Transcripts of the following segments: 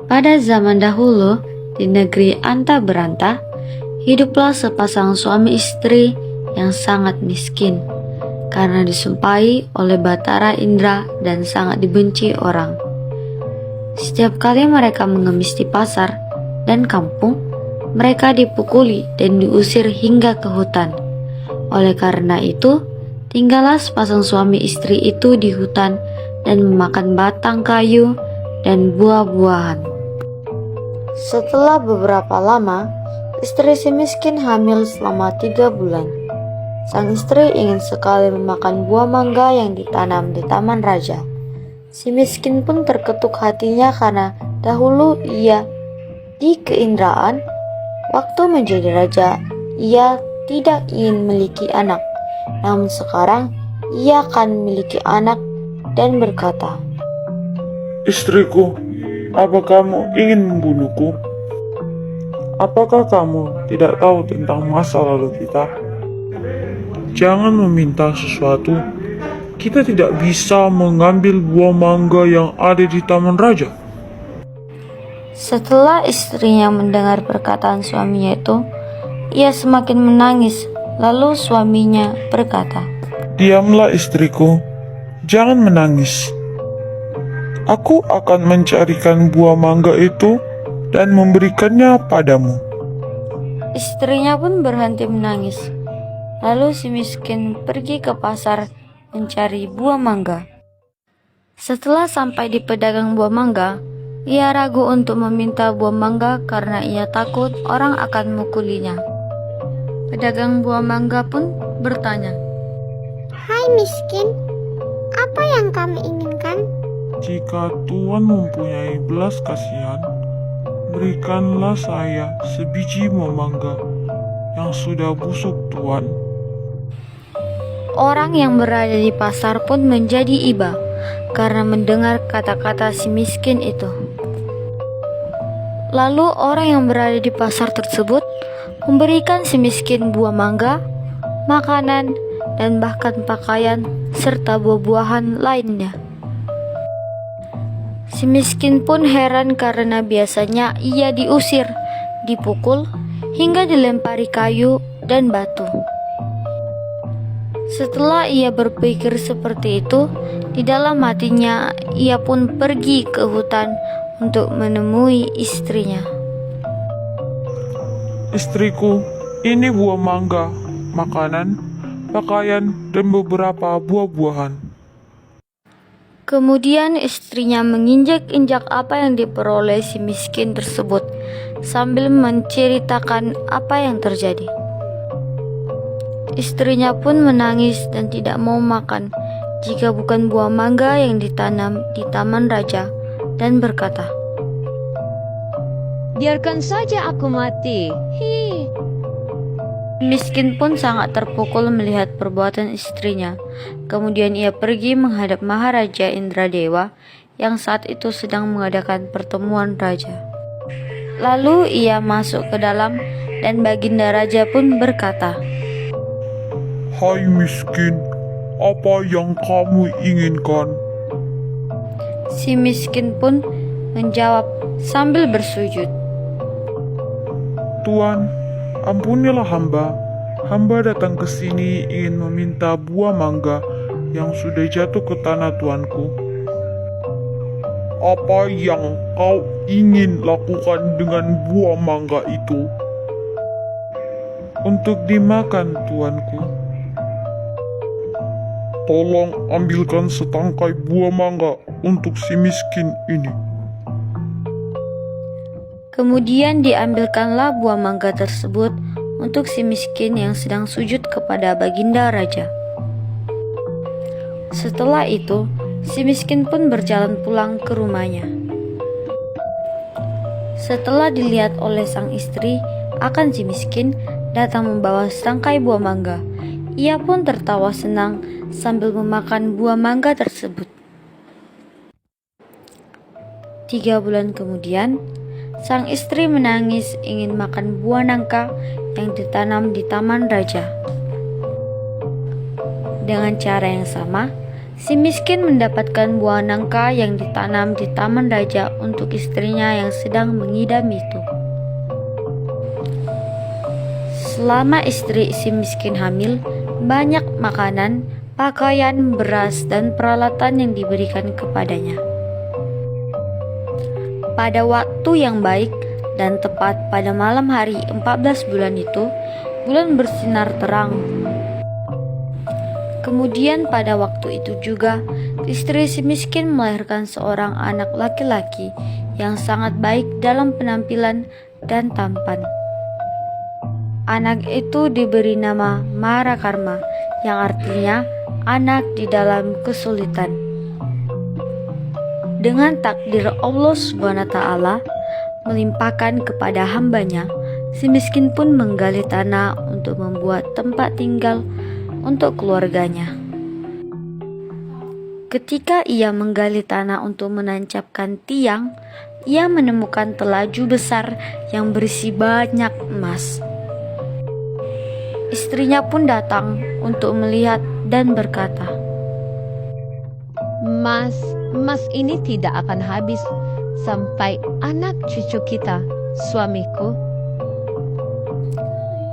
Pada zaman dahulu, di negeri Anta Beranta, hiduplah sepasang suami istri yang sangat miskin karena disumpahi oleh Batara Indra dan sangat dibenci orang. Setiap kali mereka mengemis di pasar dan kampung, mereka dipukuli dan diusir hingga ke hutan. Oleh karena itu, tinggallah sepasang suami istri itu di hutan dan memakan batang kayu dan buah-buahan. Setelah beberapa lama, istri si miskin hamil selama 3 bulan. Sang istri ingin sekali memakan buah mangga yang ditanam di taman raja. Si miskin pun terketuk hatinya karena dahulu ia di keindraan. Waktu menjadi raja, ia tidak ingin memiliki anak. Namun sekarang, ia akan memiliki anak dan berkata, "Istriku, apa kamu ingin membunuhku? Apakah kamu tidak tahu tentang masa lalu kita? Jangan meminta sesuatu. Kita tidak bisa mengambil buah mangga yang ada di taman raja." Setelah istrinya mendengar perkataan suaminya itu, ia semakin menangis. Lalu suaminya berkata, "Diamlah istriku, jangan menangis. Aku akan mencarikan buah mangga itu dan memberikannya padamu." Istrinya pun berhenti menangis. Lalu si miskin pergi ke pasar mencari buah mangga. Setelah sampai di pedagang buah mangga, ia ragu untuk meminta buah mangga karena ia takut orang akan memukulinya. Pedagang buah mangga pun bertanya, "Hai miskin, apa yang kamu inginkan?" Jika Tuhan mempunyai belas kasihan, berikanlah saya sebiji buah mangga yang sudah busuk, Tuhan. Orang yang berada di pasar pun menjadi iba karena mendengar kata-kata si miskin itu. Lalu orang yang berada di pasar tersebut memberikan si miskin buah mangga, makanan, dan bahkan pakaian serta buah-buahan lainnya. Si miskin pun heran karena biasanya ia diusir, dipukul, hingga dilempari kayu dan batu. Setelah ia berpikir seperti itu, di dalam hatinya ia pun pergi ke hutan untuk menemui istrinya. "Istriku, ini buah mangga, makanan, pakaian, dan beberapa buah-buahan." Kemudian istrinya menginjak-injak apa yang diperoleh si miskin tersebut sambil menceritakan apa yang terjadi. Istrinya pun menangis dan tidak mau makan jika bukan buah mangga yang ditanam di taman raja dan berkata, "Biarkan saja aku mati. Hi." Miskin pun sangat terpukul melihat perbuatan istrinya. Kemudian ia pergi menghadap Maharaja Indradewa yang saat itu sedang mengadakan pertemuan raja. Lalu ia masuk ke dalam dan Baginda Raja pun berkata, "Hai miskin, apa yang kamu inginkan?" Si miskin pun menjawab sambil bersujud, "Tuan, ampunilah hamba. Hamba datang ke sini ingin meminta buah mangga yang sudah jatuh ke tanah tuanku." "Apa yang kau ingin lakukan dengan buah mangga itu?" "Untuk dimakan, tuanku." "Tolong ambilkan setangkai buah mangga untuk si miskin ini." Kemudian diambilkanlah buah mangga tersebut untuk si miskin yang sedang sujud kepada Baginda Raja. Setelah itu, si miskin pun berjalan pulang ke rumahnya. Setelah dilihat oleh sang istri akan si miskin datang membawa setangkai buah mangga, ia pun tertawa senang sambil memakan buah mangga tersebut. 3 bulan kemudian, sang istri menangis ingin makan buah nangka yang ditanam di taman raja. Dengan cara yang sama, Si miskin mendapatkan buah nangka yang ditanam di taman raja untuk istrinya yang sedang mengidam itu. Selama istri si miskin hamil, banyak makanan, pakaian, beras, dan peralatan yang diberikan kepadanya. Pada waktu yang baik dan tepat pada malam hari 14 bulan itu, bulan bersinar terang. Kemudian pada waktu itu juga, istri si miskin melahirkan seorang anak laki-laki yang sangat baik dalam penampilan dan tampan. Anak itu diberi nama Marakarma, yang artinya anak di dalam kesulitan. Dengan takdir Allah SWT melimpahkan kepada hambanya, si miskin pun menggali tanah untuk membuat tempat tinggal untuk keluarganya. Ketika ia menggali tanah untuk menancapkan tiang, ia menemukan telaju besar yang berisi banyak emas. Istrinya pun datang untuk melihat dan berkata, Mas ini tidak akan habis sampai anak cucu kita, suamiku.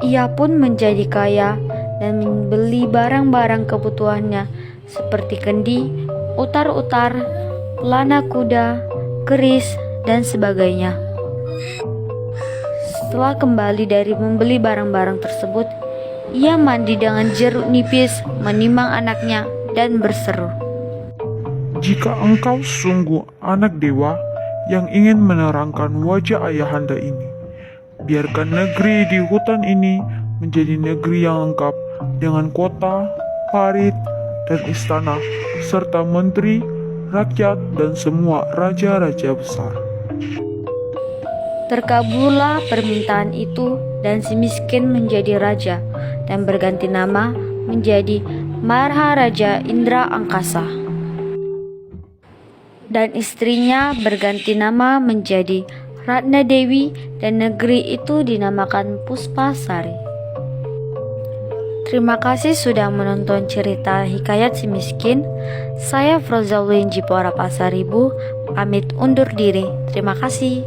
Ia pun menjadi kaya dan membeli barang-barang kebutuhannya seperti kendi, utar-utar, pelana kuda, keris, dan sebagainya. Setelah kembali dari membeli barang-barang tersebut, ia mandi dengan jeruk nipis, menimang anaknya, dan berseru, Jika engkau sungguh anak dewa yang ingin menerangkan wajah ayahanda ini, biarkan negeri di hutan ini menjadi negeri yang lengkap dengan kota, parit, dan istana, serta menteri, rakyat, dan semua raja-raja besar. Terkabullah permintaan itu dan si miskin menjadi raja dan berganti nama menjadi Maharaja Indra Angkasa. Dan istrinya berganti nama menjadi Ratna Dewi dan negeri itu dinamakan Puspasari. Terima kasih sudah menonton cerita Hikayat Si Miskin. Saya Frozalwin Jipora Pasaribu, pamit undur diri. Terima kasih.